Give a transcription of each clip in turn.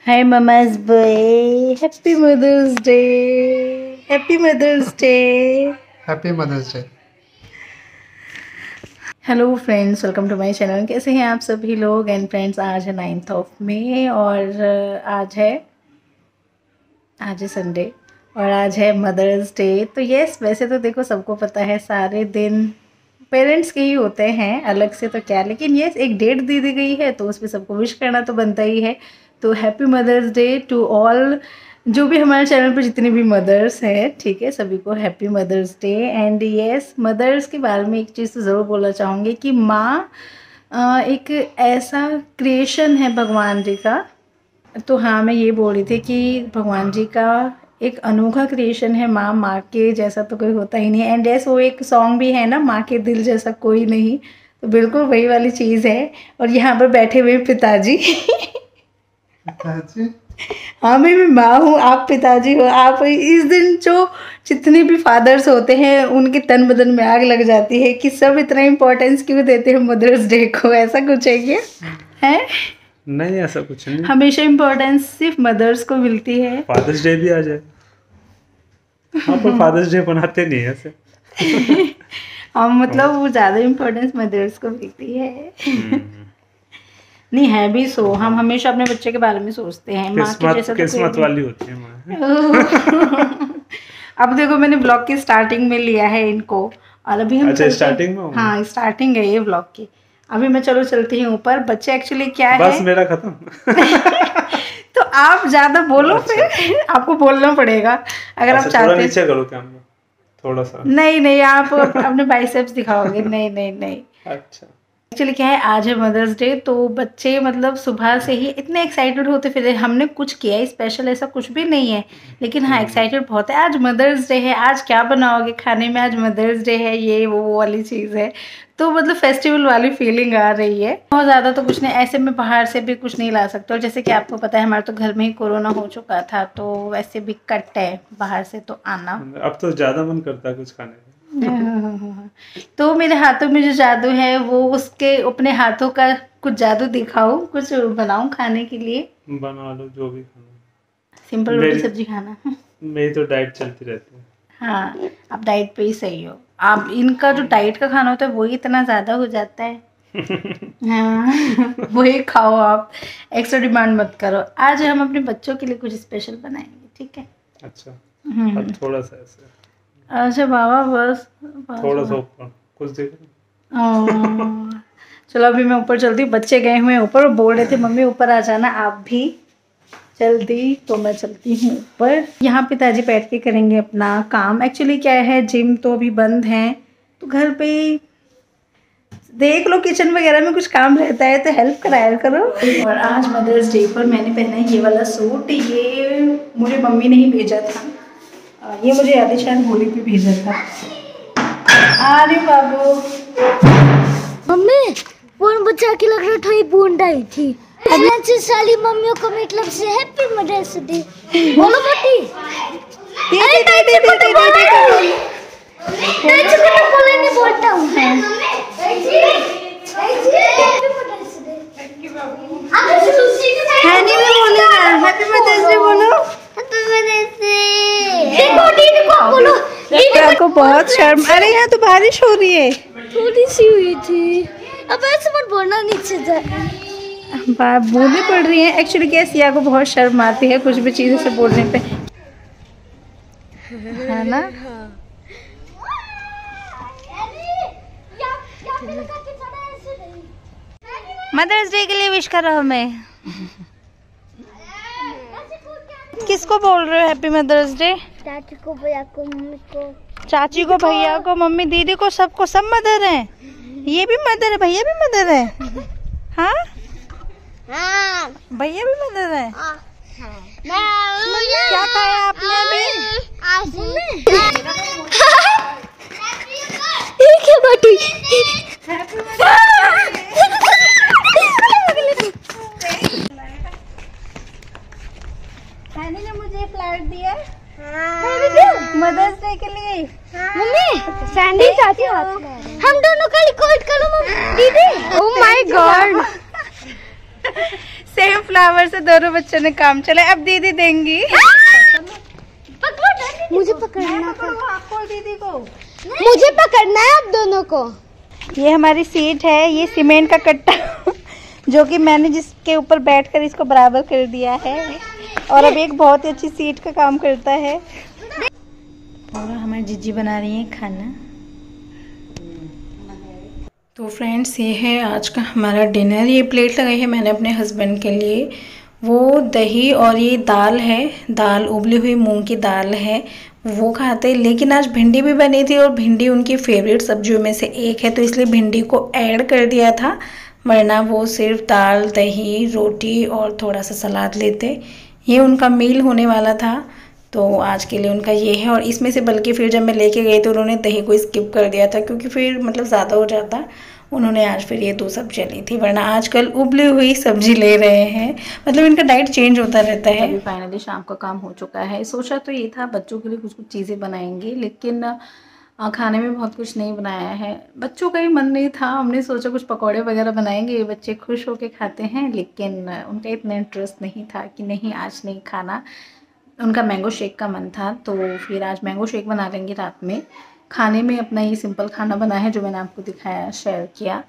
Hi Mama's boy. Happy Mother's Day. Happy Mother's Day. Happy mother's day. Hello friends, welcome to my channel. कैसे हैं आप सभी लोग? And friends, आज है 9 मई और आज है संडे और आज है मदर्स डे। तो यस, वैसे तो देखो सबको पता है सारे दिन पेरेंट्स के ही होते हैं, अलग से तो क्या, लेकिन यस एक डेट दे दी गई है तो उस पर सबको विश करना तो बनता ही है। तो happy mother's day to all, जो भी हमारे चैनल पर जितनी भी मदर्स हैं, ठीक है, सभी को happy mother's day. And yes, mothers के बारे में एक चीज़ तो ज़रूर बोलना चाहूँगी कि माँ एक ऐसा क्रिएशन है भगवान जी का। तो हाँ, मैं ये बोल रही थी कि भगवान जी का एक अनोखा क्रिएशन है माँ। माँ के जैसा तो कोई होता ही नहीं। एंड यस, वो एक सॉन्ग भी है ना, माँ के दिल जैसा कोई नहीं, तो बिल्कुल वही वाली चीज़ है। और यहाँ पर बैठे हुए पिताजी हाँ, मैं माँ हूँ, आप पिताजी हो। आप इस दिन जो जितने भी फादर्स होते हैं उनके तन बदन में आग लग जाती है कि सब इतना इम्पोर्टेंस क्यों देते हैं मदर्स डे को। ऐसा कुछ है क्या? है नहीं, ऐसा कुछ नहीं। हमेशा इम्पोर्टेंस सिर्फ मदर्स को मिलती है। फादर्स डे भी आ जाए, हाँ, पर फादर्स डे बनाते नहीं ऐसे हम मतलब वो ज़्यादा इम्पोर्टेंस मदर्स को मिलती है। नहीं है भी सो, हम हमेशा अपने बच्चे के बारे में सोचते हैं। माँ के जैसा तो किस्मत वाली होती है माँ। अब देखो, मैंने ब्लॉग की स्टार्टिंग में लिया है इनको और अभी हम स्टार्टिंग में। हाँ, स्टार्टिंग है ये ब्लॉग की। अभी मैं चलती हूँ ऊपर। बच्चे एक्चुअली क्या है, बस मेरा खत्म तो आप ज्यादा बोलो। फिर आपको बोलना पड़ेगा अगर आप चाहते हैं। नीचे करो कैमरा थोड़ा सा। नहीं, आप अपने बाइसेप्स दिखाओगे। नहीं। अच्छा, एक्चुअली क्या है, आज है मदर्स डे, तो बच्चे मतलब सुबह से ही इतने एक्साइटेड होते फिर। हमने कुछ किया है स्पेशल, ऐसा कुछ भी नहीं है, लेकिन हाँ एक्साइटेड बहुत है। आज मदर्स डे है, आज क्या बनाओगे खाने में, आज मदर्स डे है, ये वो वाली चीज़ है। तो मतलब फेस्टिवल वाली फीलिंग आ रही है। बहुत ज़्यादा तो कुछ नहीं, ऐसे में बाहर से भी कुछ नहीं ला सकते। और जैसे कि आपको पता है, हमारे तो घर में ही कोरोना हो चुका था, तो वैसे भी कट है बाहर से तो आना। अब तो ज़्यादा मन करता है कुछ खाने का। तो मेरे हाथों में जो जादू है वो उसके अपने हाथों का कुछ जादू दिखाओ, कुछ बनाऊं खाने के लिए। बना लो जो भी खाना, सिंपल रोटी सब्जी खाना। मेरी तो डाइट चलती रहती है। हाँ, आप डाइट पे ही सही हो। आप इनका जो डाइट का खाना होता है वही इतना ज़्यादा हो जाता है। हाँ, वही खाओ आप, एक्स्ट्रा डिमांड मत करो। आज हम अपने बच्चों के लिए कुछ स्पेशल बनाएंगे, ठीक है? अच्छा, अब थोड़ा सा ऐसे। अच्छा बाबा, बस थोड़ा सा ऊपर कुछ देख। चलो अभी मैं ऊपर चलती हूँ। बच्चे गए हुए हैं ऊपर और बोल रहे थे मम्मी ऊपर आ जाना आप भी जल्दी, तो मैं चलती हूँ ऊपर। यहाँ पिताजी बैठ के करेंगे अपना काम। एक्चुअली क्या है, जिम तो अभी बंद है, तो घर पे देख लो किचन वगैरह में कुछ काम रहता है तो हेल्प कराया करो। और आज मदर्स डे पर मैंने पहना है ये वाला सूट। ये मुझे मम्मी ने ही भेजा था, ये मुझे याद है शायद होली पे भेजा था। आ रही बाबू। मम्मी फोन बचा के लग रहा था ये बूंद आई थी। से साली मम्मियों को मतलब से हैप्पी मदर्स डे बोलो मती। बोले नहीं बोलता हूँ हैप्पी मदर्स डे बोलो। आपको बहुत शर्म। अरे यहाँ तो बारिश हो रही है, थोड़ी सी हुई थी। अब ऐसे मत बोलना, नीचे जा बूंदें पड़ रही हैं। एक्चुअली क्या, सिया को बहुत शर्म आती है कुछ भी चीज़ से बोलने पे, है ना? मदर्स डे के लिए विश कर रहा हूँ मैं। किसको बोल रहे हो हैप्पी मदर्स डे? चाची को, भैया को, मम्मी को। चाची को, भैया को, मम्मी, दीदी को, सबको। सब मदर हैं। ये भी मदर है, भैया भी मदर है। हाँ, भैया भी मदर है। क्या खाया आपने अभी? क्या बात हुई? हैनी ने मुझे फ्लावर दिया मदर्स डे के लिए। मम्मी सैंडी चाची हम दोनों का रिकॉर्ड करो मम्मी दीदी। Oh my God, same flower से दोनों बच्चों ने काम चलाया। अब दीदी देंगी। मुझे पकड़ना था। दीदी को मुझे पकड़ना है अब दोनों को। ये हमारी सीट है, ये सीमेंट का कट्टा जो कि मैंने जिसके ऊपर बैठकर इसको बराबर कर दिया है और अब एक बहुत ही अच्छी सीट का काम करता है। और हमारी जीजी बना रही है खाना। तो फ्रेंड्स, ये है आज का हमारा डिनर। ये प्लेट लगाई है मैंने अपने हस्बैंड के लिए। वो दही और ये दाल है, दाल उबली हुई मूंग की दाल है, वो खाते। लेकिन आज भिंडी भी बनी थी और भिंडी उनकी फेवरेट सब्जियों में से एक है, तो इसलिए भिंडी को ऐड कर दिया था, वरना वो सिर्फ दाल, दही, रोटी और थोड़ा सा सलाद लेते। ये उनका मील होने वाला था, तो आज के लिए उनका ये है। और इसमें से बल्कि फिर जब मैं लेके गई तो उन्होंने दही को स्किप कर दिया था, क्योंकि फिर मतलब ज़्यादा हो जाता। उन्होंने आज फिर ये 2 सब्जियाँ ली थी, वरना आजकल उबली हुई सब्जी ले रहे हैं। मतलब इनका डाइट चेंज होता रहता है। अभी फाइनली शाम का काम हो चुका है। सोचा तो ये था बच्चों के लिए कुछ कुछ चीज़ें बनाएंगे, लेकिन खाने में बहुत कुछ नहीं बनाया है। बच्चों का ही मन नहीं था, हमने सोचा कुछ पकौड़े वगैरह बनाएंगे, बच्चे खुश होके खाते हैं, लेकिन उनका इतना इंटरेस्ट नहीं था कि नहीं आज नहीं खाना। उनका मैंगो शेक का मन था, तो फिर आज मैंगो शेक बना लेंगे रात में। खाने में अपना ये सिंपल खाना बना है जो मैंने आपको दिखाया, शेयर किया।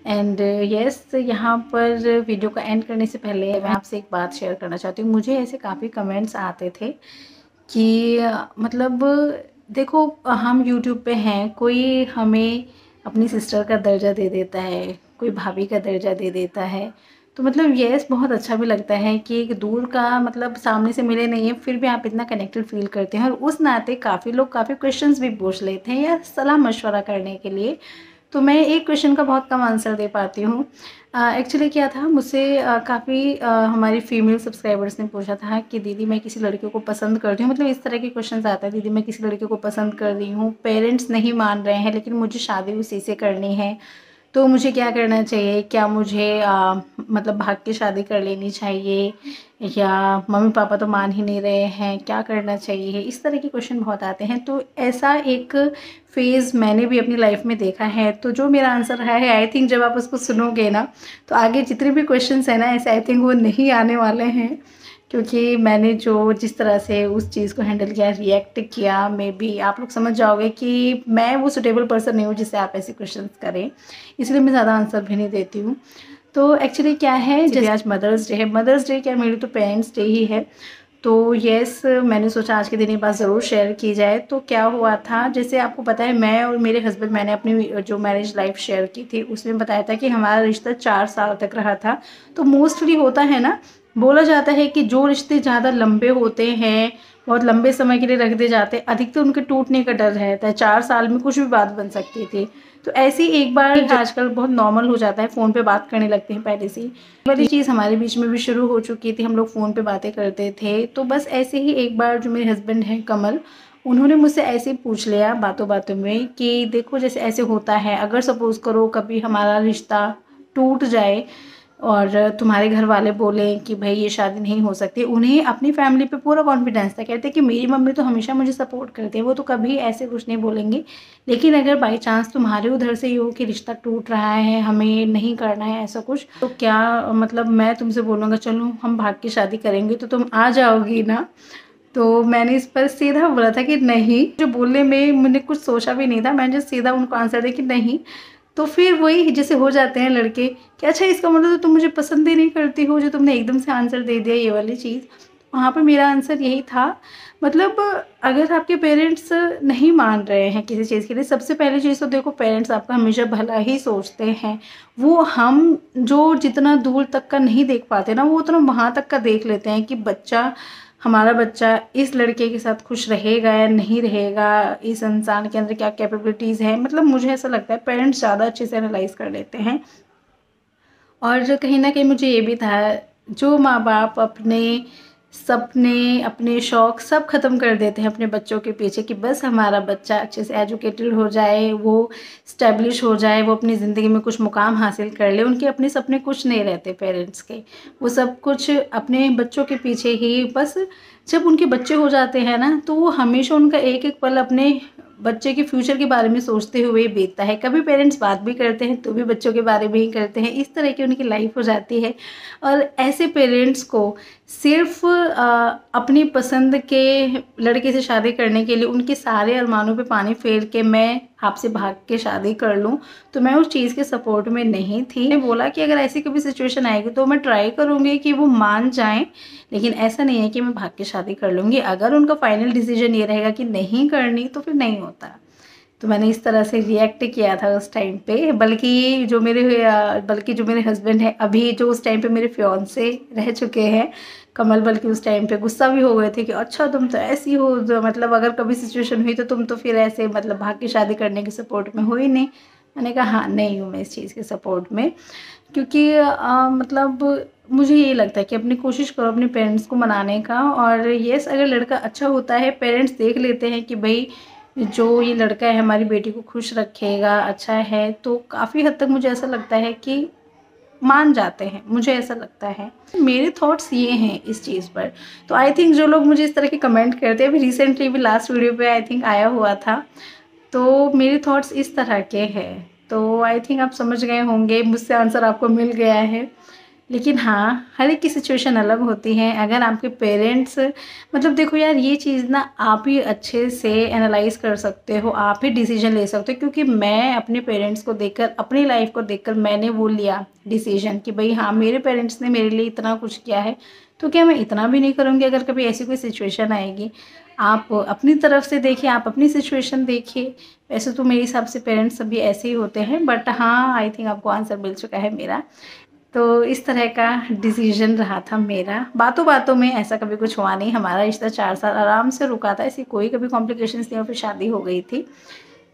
एंड यस, यहाँ पर वीडियो का एंड करने से पहले मैं आपसे एक बात शेयर करना चाहती हूँ। मुझे ऐसे काफ़ी कमेंट्स आते थे कि मतलब देखो, हम यूट्यूब पे हैं, कोई हमें अपनी सिस्टर का दर्जा दे देता है, कोई भाभी का दर्जा दे देता है, तो मतलब यस बहुत अच्छा भी लगता है कि एक दूर का मतलब सामने से मिले नहीं है फिर भी आप इतना कनेक्टेड फील करते हैं। और उस नाते काफ़ी लोग काफ़ी क्वेश्चंस भी पूछ लेते हैं या सलाह मशवरा करने के लिए, तो मैं एक क्वेश्चन का बहुत कम आंसर दे पाती हूँ। एक्चुअली क्या था, मुझसे काफ़ी हमारी फीमेल सब्सक्राइबर्स ने पूछा था कि दीदी मैं किसी लड़के को पसंद करती हूँ, मतलब इस तरह के क्वेश्चन आता है, दीदी मैं किसी लड़के को पसंद कर रही हूँ, पेरेंट्स नहीं मान रहे हैं, लेकिन मुझे शादी उसी से करनी है, तो मुझे क्या करना चाहिए? क्या मुझे मतलब भाग के शादी कर लेनी चाहिए, या मम्मी पापा तो मान ही नहीं रहे हैं, क्या करना चाहिए? इस तरह के क्वेश्चन बहुत आते हैं। तो ऐसा एक फेज़ मैंने भी अपनी लाइफ में देखा है, तो जो मेरा आंसर रहा है, आई थिंक जब आप उसको सुनोगे ना, तो आगे जितने भी क्वेश्चंस हैं ना, ऐसे आई थिंक वो नहीं आने वाले हैं, क्योंकि मैंने जो जिस तरह से उस चीज़ को हैंडल किया, रिएक्ट किया, मे बी आप लोग समझ जाओगे कि मैं वो सुटेबल पर्सन नहीं हूँ जिससे आप ऐसे क्वेश्चंस करें, इसलिए मैं ज़्यादा आंसर भी नहीं देती हूँ। तो एक्चुअली क्या है, जैसे आज मदर्स डे है, मदर्स डे क्या मेरी तो पेरेंट्स डे ही है, तो यस मैंने सोचा आज के दिन ये बात ज़रूर शेयर की जाए। तो क्या हुआ था, जैसे आपको पता है, मैं और मेरे हस्बैंड, मैंने अपनी जो मैरिज लाइफ शेयर की थी उसमें बताया था कि हमारा रिश्ता 4 साल तक रहा था। तो मोस्टली होता है ना, बोला जाता है कि जो रिश्ते ज़्यादा लंबे होते हैं, बहुत लंबे समय के लिए रख दे जाते हैं, अधिकतर उनके टूटने का डर रहता है। 4 साल में कुछ भी बात बन सकती थी। तो ऐसी एक बार आजकल बहुत नॉर्मल हो जाता है, फ़ोन पे बात करने लगते हैं पहले से ही। वाली चीज़ हमारे बीच में भी शुरू हो चुकी थी, हम लोग फ़ोन पे बातें करते थे। तो बस ऐसे ही एक बार जो मेरे हस्बैंड हैं कमल, उन्होंने मुझसे ऐसे ही पूछ लिया बातों बातों में कि देखो जैसे ऐसे होता है, अगर सपोज़ करो कभी हमारा रिश्ता टूट जाए और तुम्हारे घर वाले बोलें कि भाई ये शादी नहीं हो सकती, उन्हें अपनी फैमिली पे पूरा कॉन्फिडेंस था। कहते कि मेरी मम्मी तो हमेशा मुझे सपोर्ट करती है, वो तो कभी ऐसे कुछ नहीं बोलेंगे, लेकिन अगर बाई चांस तुम्हारे उधर से ये हो कि रिश्ता टूट रहा है, हमें नहीं करना है ऐसा कुछ, तो क्या मतलब मैं तुमसे बोलूँगा चलो हम भाग के शादी करेंगे, तो तुम आ जाओगी ना? तो मैंने इस पर सीधा बोला था कि नहीं। जो बोलने में मैंने कुछ सोचा भी नहीं था, मैंने जो सीधा उनको आंसर दिया कि नहीं। तो फिर वही जैसे हो जाते हैं लड़के कि अच्छा इसका मतलब तो तुम मुझे पसंद ही नहीं करती हो, जो तुमने एकदम से आंसर दे दिया, ये वाली चीज़। वहाँ पर मेरा आंसर यही था, मतलब अगर आपके पेरेंट्स नहीं मान रहे हैं किसी चीज़ के लिए, सबसे पहली चीज़ तो देखो पेरेंट्स आपका हमेशा भला ही सोचते हैं। वो हम जो जितना दूर तक का नहीं देख पाते ना, वो उतना वहाँ तक का देख लेते हैं कि हमारा बच्चा इस लड़के के साथ खुश रहेगा या नहीं रहेगा, इस इंसान के अंदर क्या कैपेबिलिटीज़ है। मतलब मुझे ऐसा लगता है पेरेंट्स ज़्यादा अच्छे से एनालाइज कर लेते हैं। और कहीं ना कहीं मुझे ये भी था, जो माँ बाप अपने सपने, अपने शौक़ सब ख़त्म कर देते हैं अपने बच्चों के पीछे कि बस हमारा बच्चा अच्छे से एजुकेटेड हो जाए, वो स्टैब्लिश हो जाए, वो अपनी ज़िंदगी में कुछ मुकाम हासिल कर ले, उनके अपने सपने कुछ नहीं रहते पेरेंट्स के, वो सब कुछ अपने बच्चों के पीछे ही बस जब उनके बच्चे हो जाते हैं ना, तो वो हमेशा उनका एक एक पल अपने बच्चे के फ्यूचर के बारे में सोचते हुए बीतता है। कभी पेरेंट्स बात भी करते हैं तो भी बच्चों के बारे में ही करते हैं, इस तरह की उनकी लाइफ हो जाती है। और ऐसे पेरेंट्स को सिर्फ अपनी पसंद के लड़के से शादी करने के लिए उनके सारे अरमानों पे पानी फेर के मैं आपसे भाग के शादी कर लूँ, तो मैं उस चीज़ के सपोर्ट में नहीं थी। मैंने बोला कि अगर ऐसी कभी सिचुएशन आएगी तो मैं ट्राई करूँगी कि वो मान जाएं, लेकिन ऐसा नहीं है कि मैं भाग के शादी कर लूँगी। अगर उनका फाइनल डिसीजन ये रहेगा कि नहीं करनी तो फिर नहीं होता। तो मैंने इस तरह से रिएक्ट किया था उस टाइम पे। बल्कि जो मेरे हस्बैंड हैं अभी, जो उस टाइम पे मेरे फियांसे रह चुके हैं, कमल, बल्कि उस टाइम पे गुस्सा भी हो गए थे कि अच्छा तुम तो ऐसी हो, जो मतलब अगर कभी सिचुएशन हुई तो तुम तो फिर ऐसे मतलब भाग के शादी करने के सपोर्ट में हो ही नहीं। मैंने कहा हाँ, नहीं हूँ मैं इस चीज़ के सपोर्ट में, क्योंकि मतलब मुझे ये लगता है कि अपनी कोशिश करो अपने पेरेंट्स को मनाने का। और यस, अगर लड़का अच्छा होता है, पेरेंट्स देख लेते हैं कि भाई जो ये लड़का है हमारी बेटी को खुश रखेगा, अच्छा है, तो काफ़ी हद तक मुझे ऐसा लगता है कि मान जाते हैं, मुझे ऐसा लगता है। मेरे थॉट्स ये हैं इस चीज़ पर। तो आई थिंक जो लोग मुझे इस तरह के कमेंट करते हैं, अभी रिसेंटली भी लास्ट वीडियो पे आई थिंक आया हुआ था, तो मेरे थॉट्स इस तरह के हैं। तो आई थिंक आप समझ गए होंगे, मुझसे आंसर आपको मिल गया है। लेकिन हाँ, हर एक की सिचुएशन अलग होती है। अगर आपके पेरेंट्स, मतलब देखो यार, ये चीज़ ना आप ही अच्छे से एनालाइज कर सकते हो, आप ही डिसीजन ले सकते हो। क्योंकि मैं अपने पेरेंट्स को देखकर, अपनी लाइफ को देखकर मैंने वो लिया डिसीजन कि भाई हाँ, मेरे पेरेंट्स ने मेरे लिए इतना कुछ किया है, तो क्या मैं इतना भी नहीं करूँगी अगर कभी ऐसी कोई सिचुएशन आएगी। आप अपनी तरफ से देखिए, आप अपनी सिचुएशन देखिए। वैसे तो मेरे हिसाब से पेरेंट्स सभी ऐसे ही होते हैं, बट हाँ, आई थिंक आपको आंसर मिल चुका है मेरा। तो इस तरह का डिसीजन रहा था मेरा। बातों बातों में ऐसा कभी कुछ हुआ नहीं, हमारा रिश्ता 4 साल आराम से रुका था, ऐसी कोई कभी कॉम्प्लिकेशंस नहीं, और फिर शादी हो गई थी।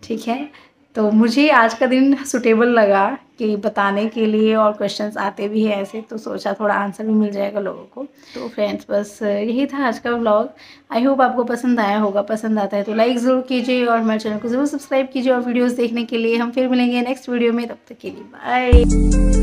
ठीक है, तो मुझे आज का दिन सूटेबल लगा कि बताने के लिए, और क्वेश्चंस आते भी हैं ऐसे, तो सोचा थोड़ा आंसर भी मिल जाएगा लोगों को। तो फ्रेंड्स, बस यही था आज का व्लॉग। आई होप आपको पसंद आया होगा। पसंद आता है तो लाइक ज़रूर कीजिए और मेरे चैनल को ज़रूर सब्सक्राइब कीजिए। और वीडियोज़ देखने के लिए हम फिर मिलेंगे नेक्स्ट वीडियो में, तब तक के लिए बाय।